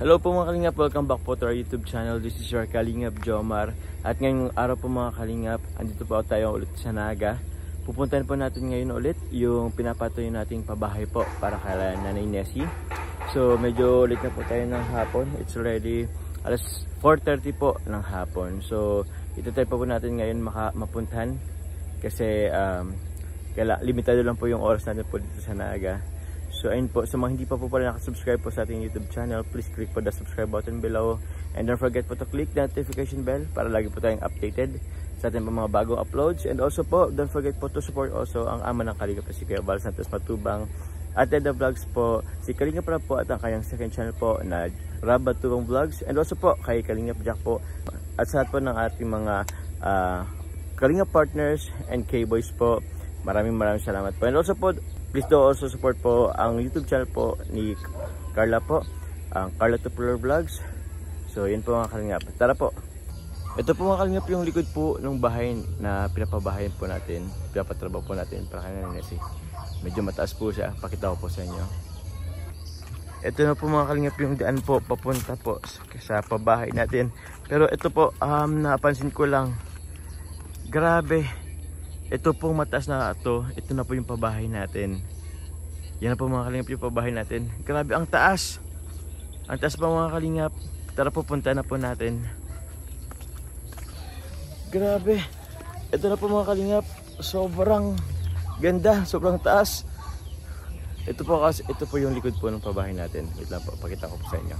Hello po mga Kalingap, welcome back po to our YouTube channel. This is your Kalingap Jomar. At ngayong araw po mga Kalingap, andito po tayo ulit sa Naga. Pupuntahan po natin ngayon ulit yung pinapatuloy nating pabahay po para kay Nanay Nessie. So medyo ulit na po tayo ng hapon. It's already alas 4:30 po ng hapon. So ito tayo po natin ngayon mapuntahan kasi limitado lang po yung oras natin po dito sa Naga. So ayun po, sa mga hindi pa po pala nakasubscribe po sa ating YouTube channel, please click po the subscribe button below. And don't forget po to click the notification bell para lagi po tayong updated sa ating mga bagong uploads. And also po, don't forget po to support also ang ama ng Kalingap na si Kuya Val Santos Matubang at The Vlogs po, si Kalingap Rab po at ang kanyang second channel po na Rab Matubang Vlogs. And also po kay Kalingap Jack po at sa lahat po ng ating mga Kalingap partners and K-Boys po. Maraming salamat po. And also po, please do also support po ang YouTube channel po ni Carla po, ang Carla Tupular Vlogs. So yun po mga Kalingap. Tara po. Ito po mga Kalingap yung likod po ng bahay na pinapabahayan po natin, pinapatrabaho po natin para kay Nanay Nessie. Medyo mataas po siya, pakita ko po sa inyo. Ito na po mga Kalingap yung daan po papunta po sa pabahay natin. Pero ito po, napansin ko lang, grabe. Ito pong mataas na ito na po yung pabahay natin. Yan na po mga Kalingap yung pabahay natin. Grabe, ang taas. Ang taas pa mga Kalingap. Tara po, punta na po natin. Grabe. Ito na po mga Kalingap. Sobrang ganda, sobrang taas. Ito po yung likod po ng pabahay natin. Wait lang po, pakita ko po sa inyo.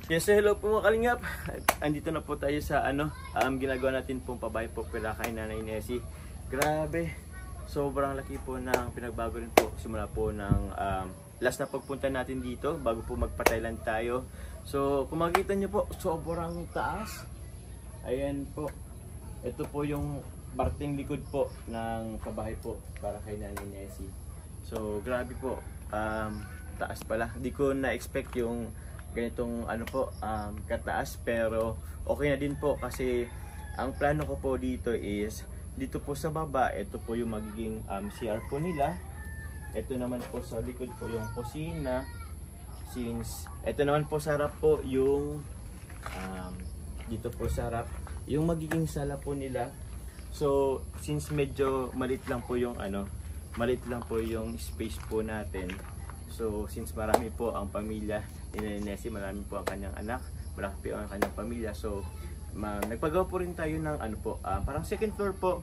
Yes, hello po mga Kalingap. Andito na po tayo sa ginagawa natin pong pabahay po pala kay Nanay Nessie. Grabe, sobrang laki po ng pinagbago rin po simula po ng last na pagpunta natin dito bago po magpa-Thailand tayo. So kung makikita nyo po, sobrang taas. Ayan po, ito po yung parting likod po ng pabahay po para kay Nanay Nessie. So grabe po, taas pala. Di ko na-expect yung ganitong kataas, pero okay na din po kasi ang plano ko po dito is dito po sa baba, ito po yung magiging CR po nila. Ito naman po sa likod po yung kusina, since ito naman po sa harap po yung dito po sa harap yung magiging sala po nila. So since medyo maliit lang po yung space po natin, so since marami po ang pamilya ni Nanay Nessie, marami po ang kanyang anak, malaki po ang kanyang pamilya, so nagpagawa po rin tayo ng parang second floor po.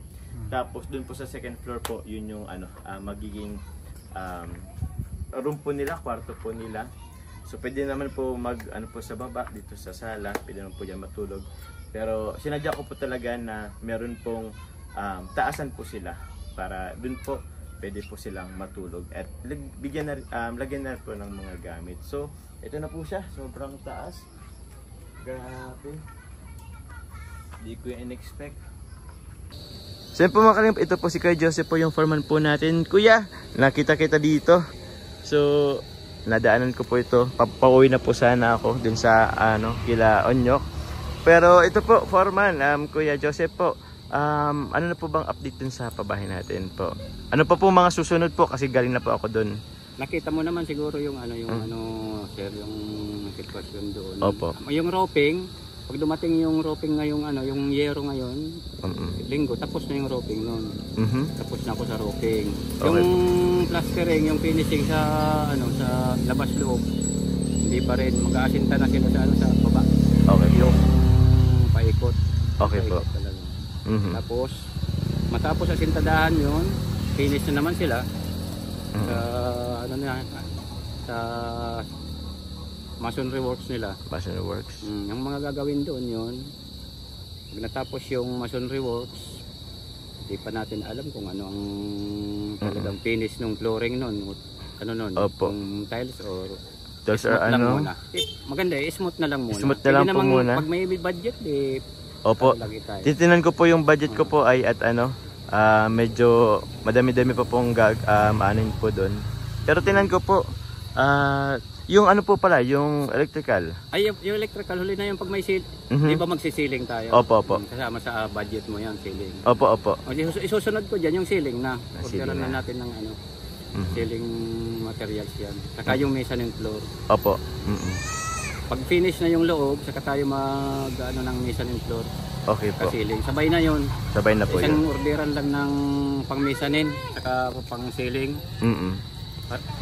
Tapos dun po sa second floor po, yun yung magiging room po nila, kwarto po nila. So pwede naman po po sa baba dito sa sala, pwede naman po diyan matulog. Pero sinadya ko po talaga na meron pong taasan po sila para dun po pwede po silang matulog at lagyan na po ng mga gamit. So ito na po siya, sobrang taas. Grabe, di ko in-expect. So po mga Kalingap, ito po si Kuya Joseph po yung foreman po natin. Kuya, nakita kita dito. So nadaanan ko po ito. Pauwi na po sana ako dun sa kila Onyok. Pero ito po, foreman, Kuya Joseph po. ano na po bang update dun sa pabahay natin po? Ano pa po mga susunod po kasi galing na po ako dun. Nakita mo naman siguro yung sir, yung sitwasyon doon. Opo. Yung roping, pag dumating yung roping ngayong yung yero ngayon, linggo, tapos na yung roping noon. Tapos na ako sa roping. Okay. Yung plastering, yung finishing sa sa labas loob, hindi pa rin, mag-aasinta na sila sa baba. Okay po. Yung paikot. Okay po. Paikot talaga. Tapos matapos sa sintadahan yun, finish na naman sila. Sa masonry works nila. Masonry works. Yung mga gagawin doon yun, pag natapos yung masonry works, hindi pa natin alam kung ano ang talagang finish ng flooring nun. Opo. Kung tiles or Tiles or lang muna. Maganda smooth na lang muna. Smooth na lang po muna. Pag may budget, opo. Titinan ko po yung budget ko po ay at medyo madami-dami pa pong anin po doon. Pero tinan ko po, yung po pala, yung electrical. Ay, yung electrical, huli na yung pag may di ba magsisiling tayo? Opo. Kasama sa budget mo yan, ceiling. Opo. O, isusunod ko dyan yung ceiling na. Orderan na natin ng ceiling materials yan. Saka yung mesa ng floor. Opo. Pag finish na yung loob, saka tayo ng mesa ng floor. Okay po. Ceiling. Sabay na yun. Sabay na po yun. Isang orderan lang ng pang mesanin, saka pang ceiling.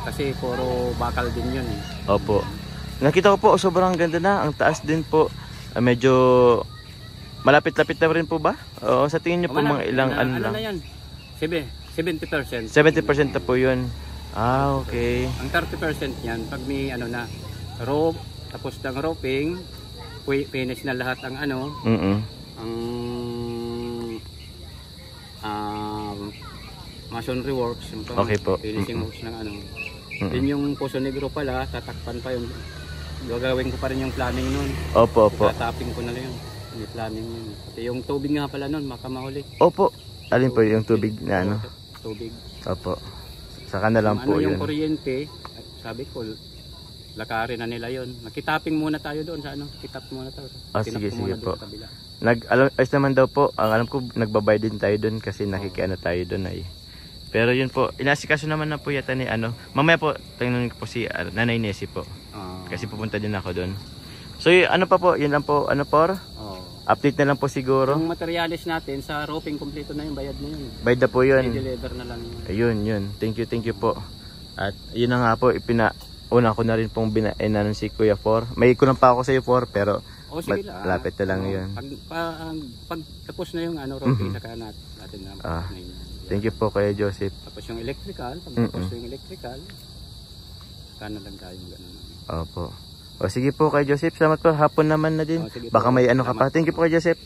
Kasi puro bakal din yun. Opo. Nakita ko po, sobrang ganda na. Ang taas din po. Medyo malapit-lapit na rin po ba? O, sa tingin niyo po mga ilang lang? Na yan? 70%. 70% na po yun. Okay. Ang 30% yan, pag may rope, tapos ng roping, finish na lahat ang masonry works, okay po. Finishing works ng Din yung Poso Negro pala, tatakpan pa yung gagawin ko pa rin yung planning nun. Opo. Tapping ko na lang yun. Yung planning yun. Pati yung tubig nga pala nun, makamahuli. Opo. Alin po yung tubig na Tubig. Opo. Saka na lang po yun. Yung kuryente, sabi ko, lakarin na nila yun. Nakitaping muna tayo doon sa kitap muna tayo. Sige po. Ayos naman daw po. Ang alam ko, nagbabay din tayo doon kasi nakikiano tayo doon ay. Pero yun po, inasikaso naman na po yata ni mamaya po, tingnan ko po si Nanay Nessie po. Kasi pupunta din ako doon. So yun lang po, update na lang po siguro. Yung materialis natin sa roping, kompleto na yung bayad na yun. Bayad na po yun. I-deliver na lang yun. Ayun, yun. Thank you po. At yun na nga po, una ko na rin pong binainan si Kuya 4. May kulang pa ako sa iyo 4, pero lapit na lang yun. Pag tapos na yung roping, saka natin na. Thank you po Kuya Joseph. Tapos yung electrical, pag tapos yung electrical, saka na lang tayo gano'n. Opo. O sige po Kuya Joseph, salamat po. Hapon naman na din. Baka may ka pa. Thank you po Kuya Joseph.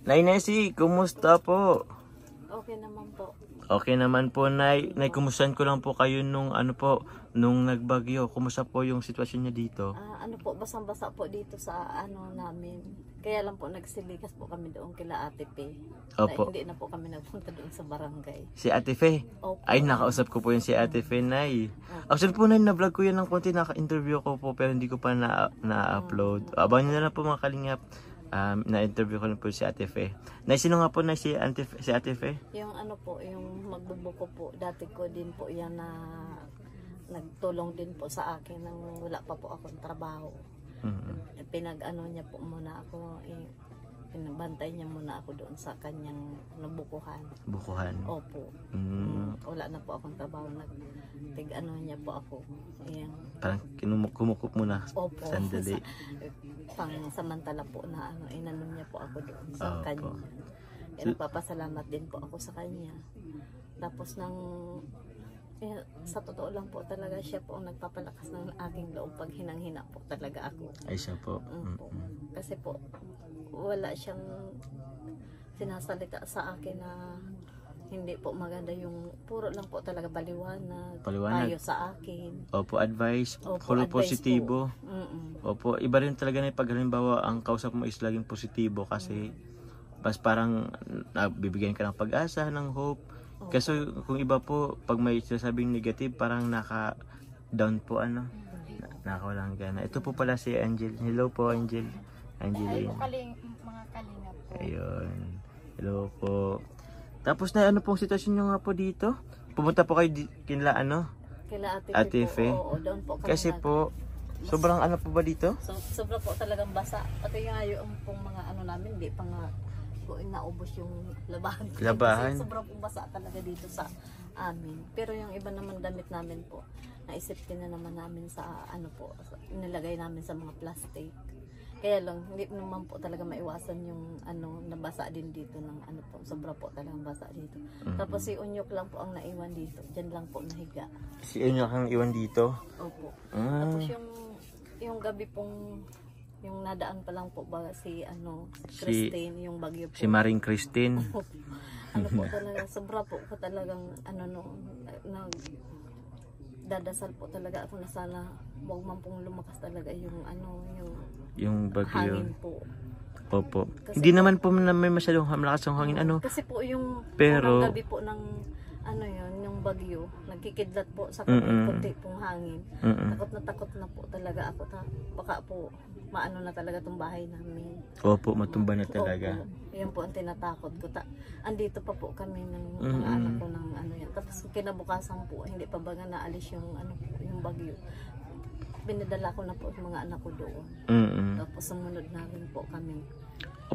Nay Nessie, kumusta po? Okay naman po. Okay naman po, Nay. Nay, kumustahan ko lang po kayo nung nung nagbagyo. Kumusta po yung sitwasyon niya dito? Basang-basa po dito sa namin. Kaya lang po nagsilikas po kami doon kila Ate Pe. Opo. Hindi na po kami nagpunta doon sa barangay. Si Ate Fe? Opo. Ay, nakausap ko po yung si Ate Fe, Nay. Actually po, Nay, na-vlog ko yan ng konti. Naka-interview ko po pero hindi ko pa na-upload. Abangan nyo na lang po mga kalingap. Na-interview ko lang po si Ate Fe. Nay, sino nga po na si Ate Fe? Yung yung magbubuko po. Dati ko din po yan na nagtulong din po sa akin nang wala pa po akong trabaho. Pinag-ano niya po muna ako, pinabantay niya muna ako doon sa kanyang bukuhan. Bukuhan? Opo. Wala na po akong trabaho, nag-ano niya po ako. Ayan. Parang kumukup muna. Opo. Sandali. Pang samantala po na inano niya po ako doon sa kanya. Nagpapasalamat din po ako sa kanya. Tapos sa totoo lang po talaga siya po ang nagpapalakas ng aking loob pag hinang-hina po talaga ako. Ay siya po. Kasi po wala siyang sinasalita sa akin na hindi po maganda, yung puro lang po talaga baliwanag. Payo sa akin. Opo, advice. Puro positibo. Opo, iba rin talaga na pag halimbawa ang kausap mo is laging positibo kasi parang bibigyan ka ng pag-asa, ng hope. Kasi kung iba po, pag may sinasabing negative, parang naka-down po, nakawalang gana. Ito po pala si Angel. Hello po, Angel. Angeline. Mga kalingap po. Ayun. Hello po. Tapos na ano pong sitwasyon nyo nga po dito? Pumunta po kayo kinla ano? Kila Ate Ate Fe. Fe po. Oo, doon po kami Kasi po, sobrang ano po ba dito? sobra po talagang basa. Pati nga yung pong mga ano namin, hindi pa nga naubos yung labahan. Labahan? Kasi sobrang pong basa talaga dito sa amin. Pero yung iba naman damit namin po, naisip din na naman namin sa ano po, nilagay namin sa mga plastic. Kaya lang, hindi naman po talaga maiwasan yung ano, nabasa din dito ng ano po, sobra po talagang basa dito. Tapos si Unyok lang po ang naiwan dito, dyan lang po nahiga. Si Unyok ang iwan dito? Opo. Ah. Tapos yung gabi pong, yung nadaan pa lang po ba si ano, Christine, yung bagyo po. Si Maring Christine. Ano po talaga, sobra po ko talagang ano no, dadasal po talaga ako na sana wag man pong lumakas talaga yung ano, Yung bagyo. hangin po. Opo. Kasi Hindi naman po na may masyadong malakas ang hangin ano. Kasi po yung Pero- unang gabi po ng ano yun, yung bagyo, nagkikidlat po sa kunti pong hangin. Takot na po talaga ako. Baka po maano na talaga tong bahay namin. Opo, matumba na talaga. Opo. Yan po ang tinatakot ko. Andito pa po kami ng mga anak ko ng ano yan. Tapos kinabukasan po, hindi pa ba nga naalis yung ano po, yung bagyo. Binadala ko na po yung mga anak ko doon. Tapos sumunod na rin po kami.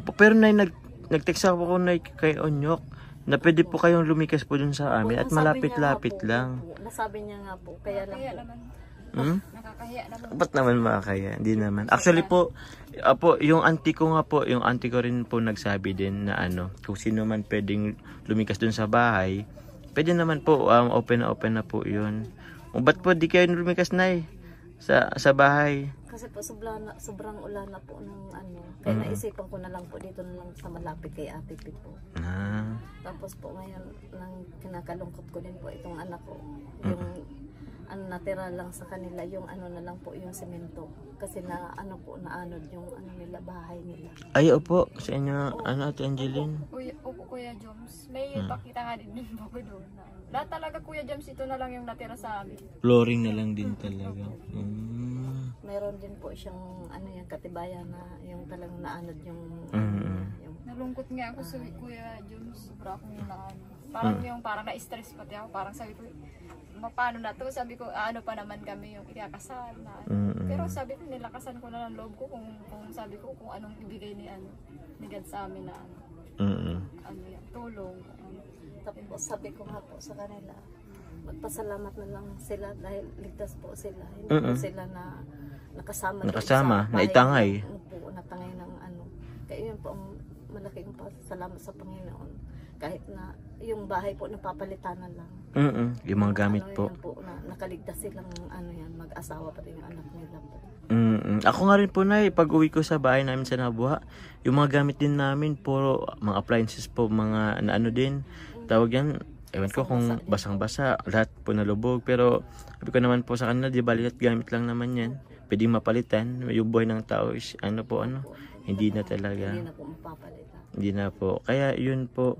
Opo, pero nag-text ako kay Onyok na pwede po kayong lumikas po dun sa amin at Nasabi niya malapit-lapit nga po, lang. opo, nasabi niya nga po, kaya lang po. Nakakahiya naman. Ba't naman makakaya? Hindi naman. Actually po, yung auntie ko nga po, yung auntie ko rin po nagsabi din na ano, kung sino man pwedeng lumikas dun sa bahay, pwede naman po, open na po yun. O ba't po di kayo lumikas na sa bahay? Kasi po sobrang ulan na po ng ano. Kaya naisipan ko na lang po dito na lang sa malapit kay Ate Pit po. Tapos po ngayon, nang kinakalungkot ko din po itong anak ko. Yung ano natira lang sa kanila, yung ano na lang po yung semento. Kasi na ano po, naanod yung ano nila, bahay nila. Ay, opo. Sa inyo, ano, Ate Angeline? Opo, Kuya Joms. May pakita nga din po ko doon. Lahat talaga, Kuya Joms, ito na lang yung natira sa amin. Flooring na lang din talaga. Meron din po siyang ano yung katibayan na yung talagang naanod yung, yung Nalungkot nga ako sa Kuya Joms. Sobra akong parang na-stress pati ako. Parang sabi ko, paano na to? Sabi ko, ano pa naman kami yung ikakasal na. Pero sabi ko, nilakasan ko na ng loob ko kung sabi ko kung anong ibigay ni God sa amin na tulong. Tapos sabi ko nga po sa kanila, magpasalamat na lang sila dahil ligtas po sila. Hindi po sila na nakasama na itangay. Po, natangay ng ano. Kaya yun po ang malaking pasalamat sa Panginoon. Kahit na yung bahay po napapalitan na lang. Yung mga gamit ano, po. Na nakaligtas silang ano yan, mag-asawa pati yung anak nila po. Ako nga rin po pag uwi ko sa bahay namin sa Nabuha, yung mga gamit din namin, puro mga appliances po, mga ano din, tawag yan, ewan ko kung basang-basa, lahat po nalubog. Pero sabi ko naman po sa kanila, di ba lahat gamit lang naman yan, pwedeng mapalitan. Yung buhay ng tao is hindi na talaga. Hindi na po mapapalitan. Hindi na po. Kaya yun po,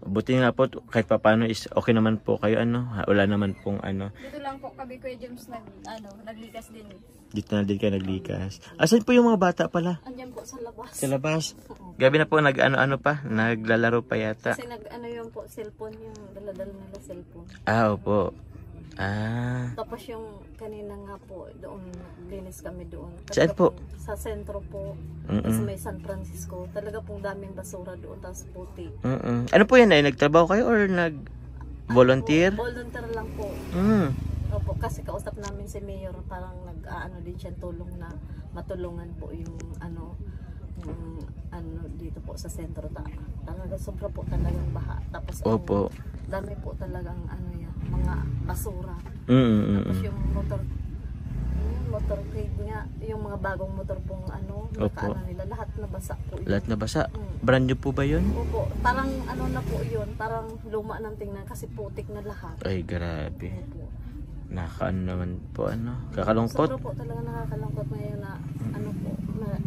buti nga po, kahit papano is okay naman po kayo, wala naman pong Dito lang po kami, Kuya James, naglikas din. Dito na din kayo naglikas. Asan po yung mga bata pala? Andyan po sa labas. Sa labas? Gabi na po, naglalaro pa yata. Kasi yun po, cellphone, yung daladala nila cellphone. Opo. Tapos yung kanina nga po, doon, linis kami doon. Saan po? Sa sentro po, sa may San Francisco. Talaga pong daming basura doon, tapos puti. Ano po yan nagtrabaho kayo or nag-volunteer? Volunteer lang po. Opo, kasi kausap namin si Mayor, parang nag-ano din siya tulong na matulungan po yung dito po sa sentro. Talaga sobra po talagang baha. Tapos Opo. dami po talagang mga basura. Tapos yung motorcade nga, yung mga bagong motor pong nila, lahat nabasa po yun. Lahat nabasa? Brand new po ba yun? Opo, parang na po yun, parang luma ng tingnan kasi putik na lahat. Ay, grabe. Opo. Naman po, kakalungkot. Sobra po talaga nakakalungkot ngayon na po,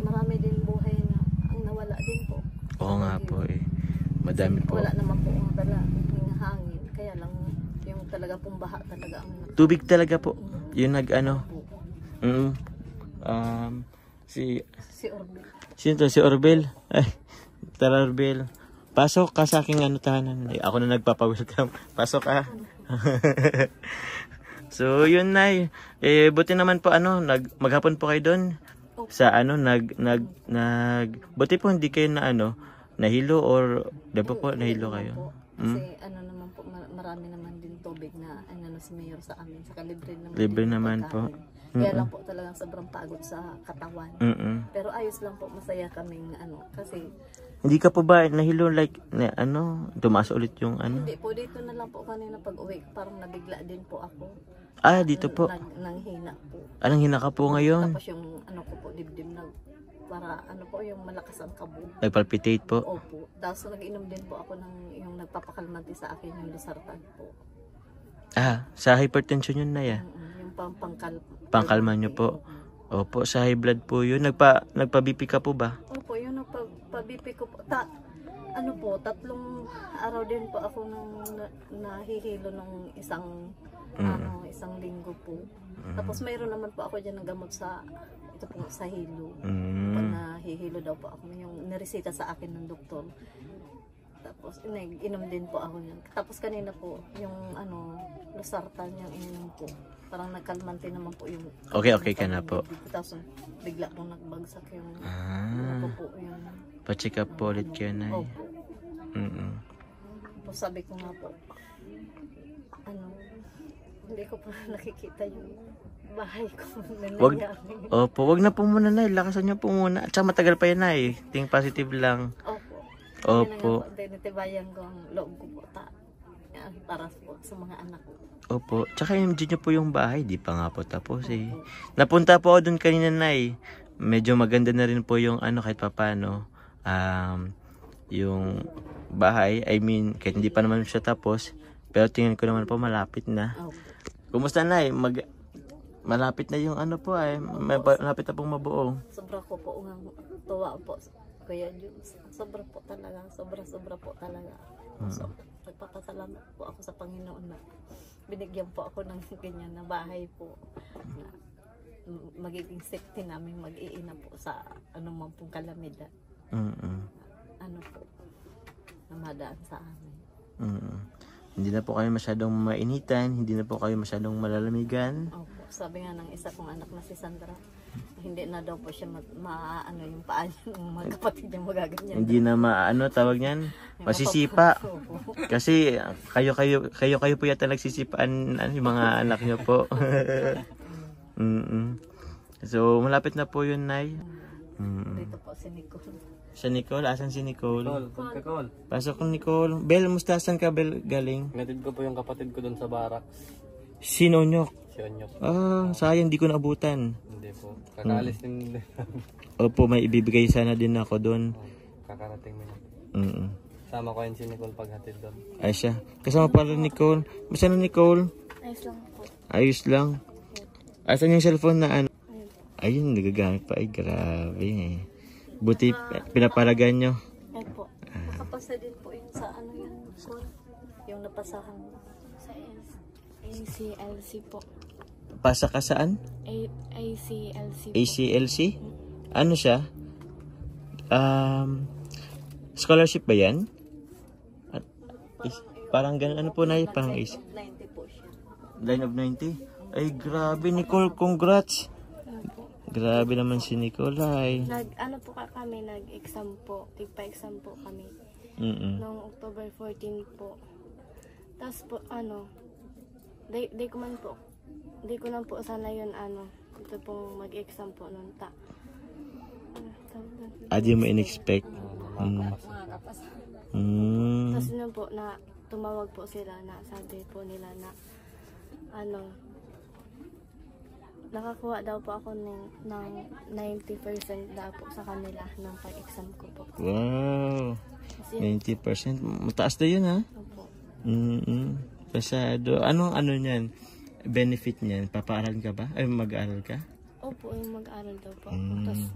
marami din buhay na ang nawala din po. Oo nga po madami po. Wala naman po ang yung hangin, kaya lang yung talaga pong baha talaga ang Tubig talaga po. Yung si Si Orbel. Sino to? Si Orbel? Ay, tara Orbel. Pasok ka sa aking ano tahanan. Ay, ako na nagpapa-welcome. Pasok ka. So, yun Nay. Buti naman po maghapon po kayo doon. Sa buti po hindi kayo na nahilo or dapat po nahilo kayo. Kasi naman po, marami naman din tubig na si Mayor sa amin. Saka Libre naman po. Kaya lang po talagang sobrang pagod sa katawan. Pero ayos lang po, masaya kaming kasi hindi ka po ba nahilo tumaas ulit yung Hindi po, dito na lang po kanina pag uwi, parang nabigla din po ako. Dito po. Nanghina po. Anong hina ka po ngayon? Tapos yung ko po, dibdib para yung malakas ang kabo. Nagpalpitate po? Opo. Tapos nag-inom din po ako yung nagpapakalmante sa akin, yung losartan po. Sa hypertension yun na ya? Yung pangkalma nyo po? Opo, sa high blood po yun. Nagpa-BP ka po ba? Opo, yung nagpa-BP ko po. 3 araw din po ako nung nahihilo nung isang linggo po. Tapos mayroon naman po ako dyan ng gamot sa hilo. Pag nahihilo daw po ako, yung niresita sa akin ng doktor. Tapos inom din po ako yun. Tapos kanina po, yung losartan yung ininom po. Parang nagkalmante naman po yung... Okay ka na po. Tapos bigla pong nagbagsak yung... yung pa-check up po ulit kayo na. Opo. Tapos sabi ko nga po, hindi ko pa nakikita yung bahay ko. Wag na po muna na. Lakasan nyo po muna. At saka matagal pa yan na Think positive lang. Opo. Tinitibayan ko ang loob ko po. Para po sa mga anak ko. Opo. Tsaka yung nyo po yung bahay. Di pa nga po tapos Napunta po ako dun kanina na Medyo maganda na rin po yung kahit papano. Yung bahay. I mean, kahit hindi pa naman siya tapos. Pero tingin ko naman po malapit na. Kumusta na malapit na yung malapit na pong mabuo. Sobra ko po tuwa po. Kuya Jules. Sobra po talaga. Sobra po talaga. So, nagpapasalamat po ako sa Panginoon na binigyan po ako ng ganyan na bahay po. Na magiging safety namin mag-iina po sa anumang pong kalamidad. Po na madaan sa amin. Hindi na po kayo masyadong mainitan, hindi na po kayo masyadong malalamigan. Opo. Sabi nga ng isa kong anak na si Sandra, hindi na daw po siya yung paa niya ng mga kapatid niya magaganyan. Hindi na tawag niyan, masisipa. Kasi kayo po yata nagsisipaan yung mga anak niyo po. So malapit na po yun, Nay. Dito po si Nicole. Sa Nicole? Asan si Nicole? Nicole. Pasok ko Nicole. Bel, musta? Saan ka Bel galing? Natid ko po yung kapatid ko doon sa barracks. Sinonyok? Si Onyok. Sayang di ko naabutan. Hindi po. Kakaalis din. Opo, may ibibigay sana din ako doon. Kakarating mo na. Sama ko yun si Nicole paghatid doon. Ay siya. Kasama pala Nicole. Basta na Nicole? Ayos lang po. Ayos lang. Asan yung cellphone na Ayun, nagagamit pa. Ay, grabe Buti pinapalagan nyo. Ay po. Nakapasa din po yun sa yung napasahan Sa ACLC po. Pasa ka saan? ACLC po. ACLC? Ano siya? Scholarship ba yan? Parang ganun po na parang Line of 90 po siya. Line of 90? Ay, grabe Nicole, congrats! Grabe naman si Nicolay. Kami nag-exam po. Tigpa-exam po kami. Noong October 14 po. Tapos po, di ko man po sana yun, ito pong mag-exam po noon Di mo in-expect? Tapos yun po, na tumawag po sila na sabi po nila na, nakakuha daw po ako ng 90% daw po sa kanila ng pag-exam ko po. Wow! 90%? Mataas na yun, ha? Opo. Pasado. Anong niyan? Benefit niyan? Papaaral ka ba? Ay, mag-aaral ka? Opo, yung mag-aaral daw po. Tapos,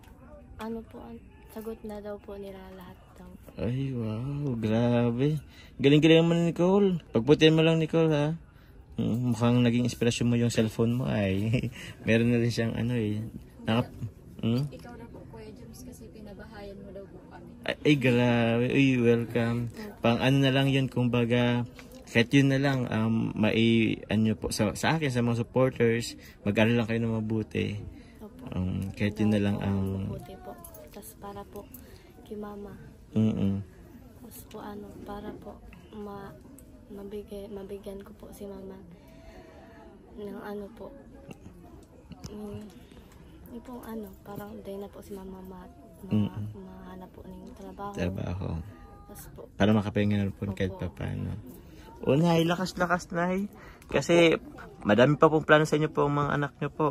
sagot na daw po nila lahat daw. Ay, wow! Grabe! Galing-galing naman ni Nicole. Pagputihan mo lang, Nicole, ha? Mukhang naging inspirasyon mo yung cellphone mo ay meron na rin siyang Ikaw na po, Kuya James. kasi pinabahayan mo daw po kami. Ay, grabe. Uy, welcome. Pang ano na lang yun, kumbaga, kahit yun na lang, ano po, sa akin, sa mga supporters, mag-aral lang kayo na mabuti. Opo. Kahit yun na lang ang... Mabuti po. Tapos para po kay mama. Tapos po para po mabigyan ko po si mama ng ano po. Yung pong parang day na po si mama mahanap po ng trabaho. Tapos po, Para makapahinga na po kahit pa paano. O, Nay, lakas-lakas, Nay. Kasi madami pa pong plano sa inyo po mga anak nyo po.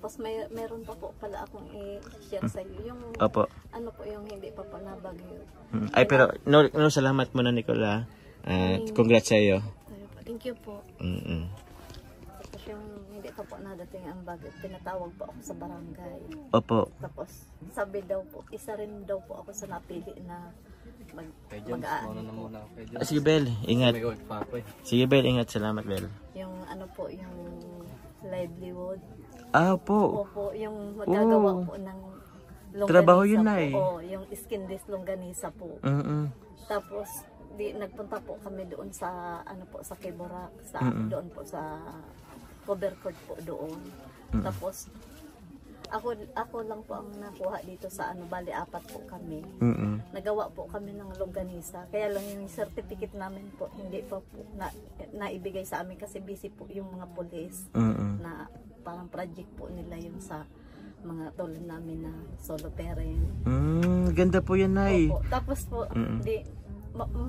tapos meron pa po pala akong i-share sa iyo. Yung Opo. ano po yung hindi pa po nabagyo. Ay, pero no, salamat muna, Nicola. Congrats sa iyo. Thank you po. Tapos yung hindi pa po nadating ang bagyo, pinatawag po ako sa barangay. Opo. Tapos sabi daw po, isa rin daw po ako sa napili na mag-aan. Sige, Bel. Ingat. Sige, Bel. Ingat. Salamat, Bel. Yung ano po, yung livelihood. Po. Opo, yung magagawa po ng longganisa. Trabaho yun, po. Nay. Yung skinless longganisa po. Tapos nagpunta po kami doon sa sa Kiborak, doon po sa cover court po doon. Tapos ako lang po ang nakuha dito sa bali 4 po kami. Nagawa po kami ng longganisa. Kaya lang yung certificate namin po hindi pa po naibigay sa amin kasi busy po yung mga police na parang project po nila yun sa mga tulad namin na solo parent. Ganda po yan, Nay. Opo. Tapos po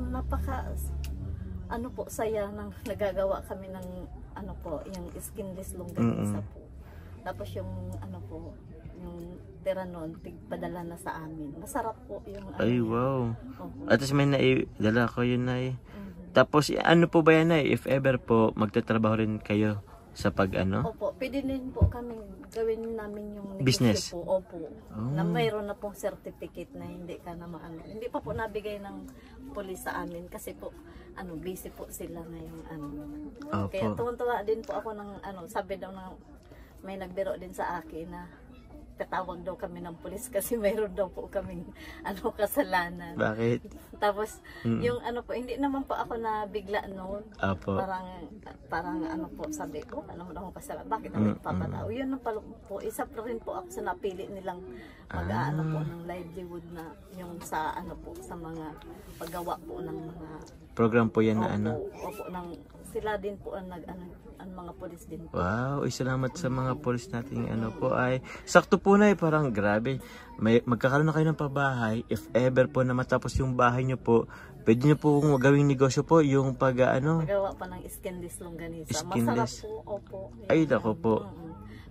napaka po saya nang nagagawa kami ng yung skinless longganisa po. Tapos yung yung tira nun, padala na sa amin. Masarap po yung Ay, wow. Opo. At may naidala ko yun, Nay. Tapos, ano po ba yan, Nay? If ever po, magtatrabaho rin kayo sa Opo, pwede din po kami gawin namin yung negosyo business po. Opo. Na mayroon na pong certificate na hindi ka na hindi pa po nabigay ng police sa amin kasi po busy po sila ngayong Opo. Kaya tuwan-tuwa din po ako ng sabi daw ng may nagbiro din sa akin na tatawag daw kami ng pulis kasi mayroon daw po kaming kasalanan. Bakit? Tapos yung po, hindi naman po ako na bigla noon. Opo. Parang po, sabi ko, naman ako kasalanan. Bakit ako papatao? Yun na pala po, isa pa rin po ako sa napili nilang mag-aano po ng livelihood na yung sa po, sa mga paggawa po ng mga Program po yan na Opo, sila din po ang mga polis din po. Wow, salamat sa mga polis nating po ay sakto po, Nay, parang grabe. Magkakaroon na kayo ng pabahay. If ever po na matapos yung bahay nyo po, pwede nyo po gawing negosyo po yung Magawa pa ng skinless longganisa. Masarap po, opo. Ay, dako po.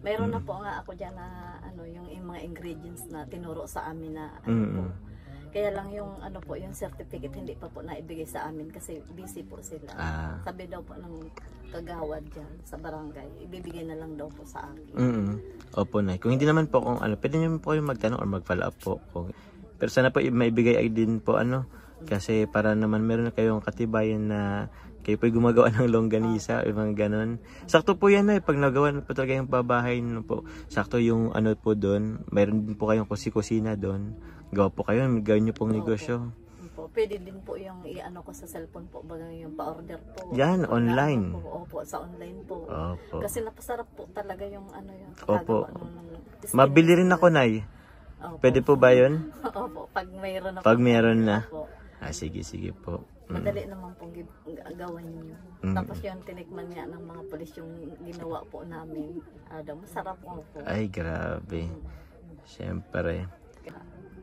Mayroon na po nga ako dyan na yung mga ingredients na tinuro sa amin na po. Kaya lang yung yung certificate hindi pa po naibigay sa amin kasi busy po sila. Sabi daw po ng kagawad dyan sa barangay, ibibigay na lang daw po sa akin. Opo, Nay. Kung hindi naman po pwede naman po kayong magtanong or mag-follow up po. Pero sana po maibigay ay din po kasi para naman meron na kayong katibayan na kayo po gumagawa ng longganisa o mga ganon. Sakto po yan, Nay. Pag nagawa na po talaga yung pabahay po, sakto yung po doon. Mayroon din po kayong kusina doon. Gawa po kayo, gawin nyo pong negosyo. Pwede din po yung ko sa cellphone po, bagang yung pa-order po. Yan, online. Opo, sa online po. Opo. Kasi napasarap po talaga yung yung Opo. Mabili rin ako, Nay. Opo. Pwede po ba yun? Opo, pag mayroon na Pag mayroon na. Opo. Sige po. Madali naman pong gawin nyo. Tapos yung tinikman niya ng mga polis yung ginawa po namin. Masarap po. Ay, grabe. Siyempre.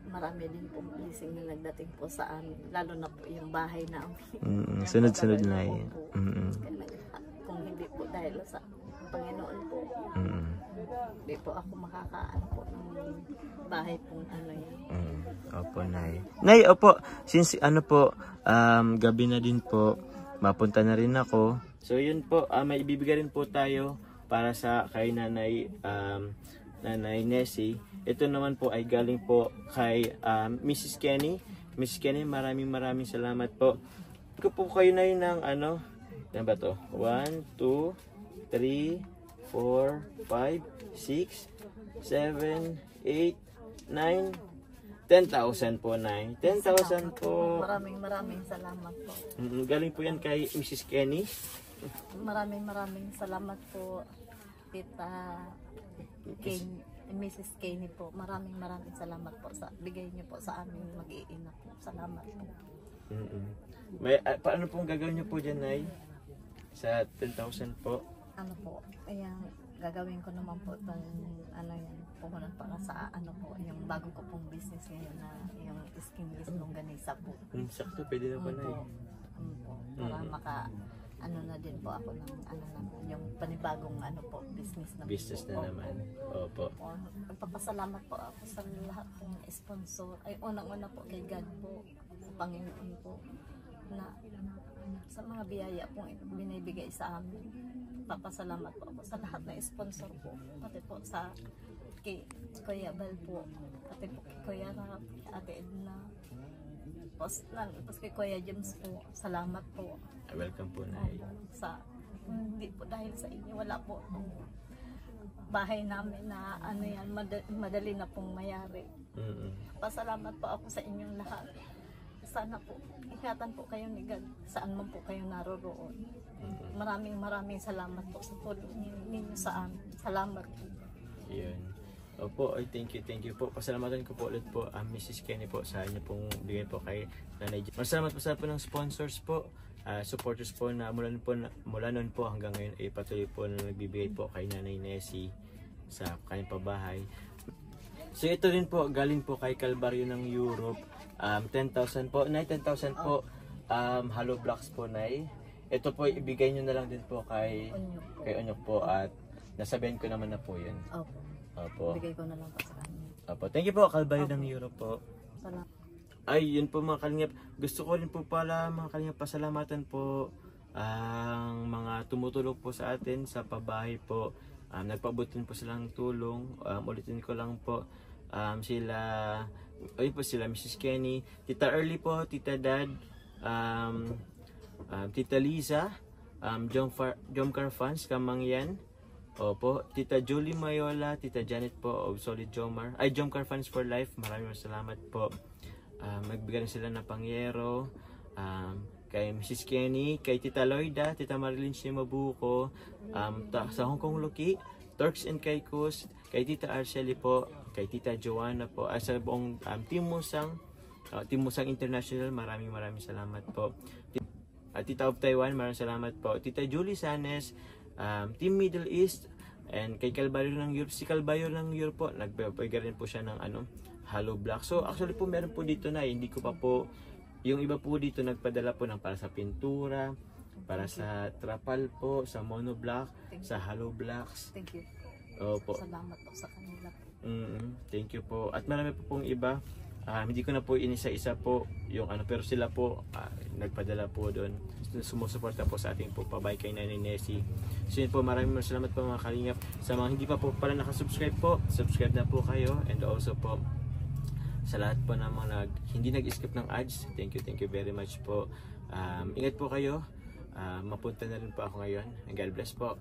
Marami din po blessing na nagdating po sa amin. Lalo na po yung bahay namin. Sunod-sunod na yun. Kung hindi po dahil sa Panginoon po, hindi po ako makakaano po ng bahay pong yan. Opo, Nay. Nay, opo. Since gabi na din po, mapunta na rin ako. So yun po, may ibibigay rin po tayo para sa kay Nanay Nessie. Ito naman po ay galing po kay Mrs. Kenny. Mrs. Kenny, maraming salamat po. Ito po kayo na yun ng ano ba to? 1, 2, 3, 4, 5, 6, 7, 8, 9, 10,000 po, Nay. 10,000 po. Maraming salamat po. Galing po yan kay Mrs. Kenny. Maraming salamat po, Tita Mrs. Kenny po. Maraming salamat po sa bigay niyo po sa amin mag-iina po. Salamat po. May, paano pong gagawin niyo po dyan, Nay? Sa 10,000 po? Ano po, ayan, gagawin ko naman po pang ano yan, pumunta para sa ano po, yung bago ko pong business ngayon na yung skinless longganisa po. Sakto, pwede na po, Nay. Po, para maka ano na din po ako ng ano na yung panibagong ano po business na naman. Opo. Nagpapasalamat po ako sa lahat ng sponsor. Ay unang-una po kay God po, sa Panginoon po na sa mga biyaya po binibigay sa amin. Papasalamat po ako sa lahat ng sponsor po, pati po sa kay Kuya Bal po, pati po kay Kuya Rap, Ate Edna, tapos kay Kuya James po. Salamat po. Welcome po, Nay. Hindi po dahil sa inyo, wala po itong bahay namin na ano yan, madali na pong mayari. Pasalamat po ako sa inyong lahat. Sana po, ingatan po kayo ni God saan man po kayo naroroon. Maraming salamat po sa tulong ninyo sa amin. Salamat po. Yun. Opo, ay thank you po. Pasalamatan ko po ulit po Mrs. Kenny po sa inyo pong bigay po kay Nanay J. Masalamat po sa po ng sponsors po, supporters po na mula noon po hanggang ngayon ay patuloy po na nagbibigay po kay Nanay Nessie sa kanyang pabahay. So ito rin po, galing po kay Calvario ng Europe. 10,000 po. Nay, 10,000 po. Hollow blocks po, Nay. Ito po, ibigay nyo na lang din po kay Onyok po at nasabihan ko naman na po yun. Opo. Bigay ko na lang po sa kanya. Opo. Thank you po, Calvario ng Europe po. Salamat. Ay, yun po mga kalingap. Gusto ko rin po pala mga kalingap pasalamatan po ang mga tumutulong po sa atin sa pabahay po. Nagpabutin po silang tulong. Ulitin ko lang po. Ayun po sila, Mrs. Kenny, Tita Early po, Tita Dad, Tita Liza, Jomcar Fans, Kamangyan, opo, Tita Julie Mayola, Tita Janet po of Solid Jomar, ay Jomcar Fans for Life, maraming salamat po. Magbigay sila ng pangyero, kay Mrs. Kenny, kay Tita Loida, Tita Marilyn Shimabuko, sa Hong Kong Luki, Turks and Caicos, kay Tita Arceli po, kay Tita Joanna po, sa buong Team Musang International, maraming salamat po. Tita of Taiwan, maraming salamat po. Tita Julie Sanes, Team Middle East, and kay Calvario ng Europe, si Calvario ng Europe po, nagpapagay rin po siya ng hollow block. So actually po meron po dito na, hindi ko pa po, yung iba po dito nagpadala po ng para sa pintura, para sa trapal po, sa monoblock, sa hollow blocks. Thank you. Opo. Salamat po sa kanila. Thank you po. At marami po pong iba. Hindi ko na po inisa-isa po yung pero sila po nagpadala po doon. Sumusuporta po sa ating po pabay kay Nanay Nessie. So yun po, maraming salamat po mga kalingap. Sa mga hindi pa po pala nakasubscribe po, subscribe na po kayo. And also po sa lahat po na mga hindi nag-skip ng ads, thank you very much po. Ingat po kayo. Mapunta na rin po ako ngayon. And God bless po.